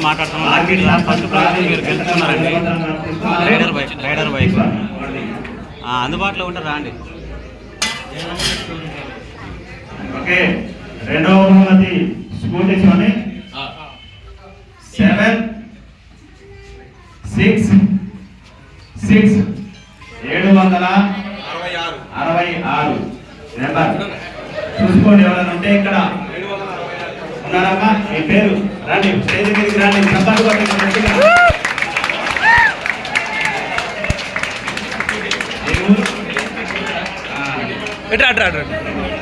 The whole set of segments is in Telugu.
మాట్లాడుతున్నాం. ఫస్ట్ ప్రైజ్ మీరు గెలుచుకున్నారండి. రైడర్ బైక్ అందుబాటులో ఉంటారు రండి. ఓకే, రెండవ బహుమతి స్కూటీ సోని 766 నెంబర్ చూసుకోండి. ఎవరైనా ఉంటే ఇక్కడ ఉన్నారమ్మా, మీ పేరు రండి, స్టేజ్ మీదకి రండి. చప్పట్లు కొట్టండి గట్టిగా.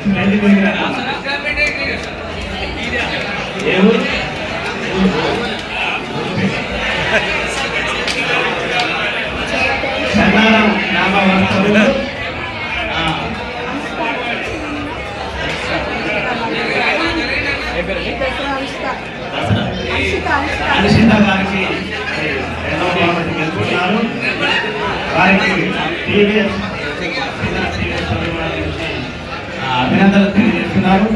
స్టేజ్ మీదకి రండి. ఏ ఊరు? చందానం నామ వస్తువులు అనుషిత గారికి రెండవ బహుమతి గెలుచుకున్నారు. వారికి టీవీఎస్ అభినందనలు తెలియజేస్తున్నారు.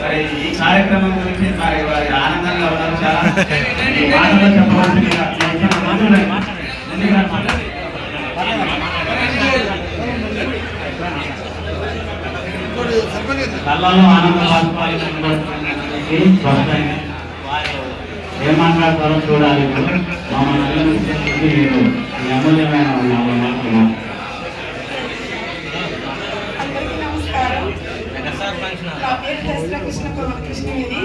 మరి ఈ కార్యక్రమం గురించి మరి వారి ఆనందంగా ఉన్నారు. చాలా ఈ మాటలో చెప్పవలసిందిగా కళ్ళలో ఆనందం ఏం మాట్లాడతారో చూడాలి. మమ్మల్ని మీరు అమూల్యమైన మాట్లాడుతున్నారు. అందరికీ నమస్కారం. నా పేరు కృష్ణవేణి.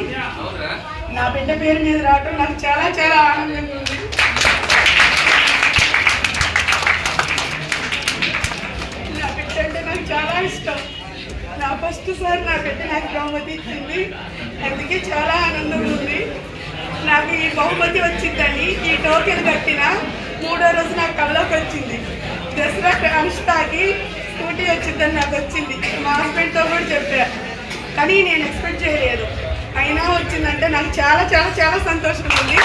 నా బిడ్డ పేరు మీద రావటం నాకు చాలా చాలా ఆనందంగా ఉంది. నా బిడ్డ అంటే నాకు చాలా ఇష్టం. నా ఫస్ట్ సార్ నా బిడ్డ నాకు బహుమతి ఇచ్చింది. అందుకే చాలా ఆనందంగా ఉంది. నాకు ఈ బహుమతి వచ్చిందని ఈ టోకెన్ కట్టిన 3వ రోజు నాకు కళ్ళలోకి వచ్చింది. దసరా అనుష్ఠాకి స్కూటీ వచ్చిందని నాకు వచ్చింది. మా హస్బెండ్తో కూడా చెప్పా, కానీ నేను ఎక్స్పెక్ట్ చేయలేదు. అయినా వచ్చిందంటే నాకు చాలా చాలా చాలా సంతోషంగా ఉంది.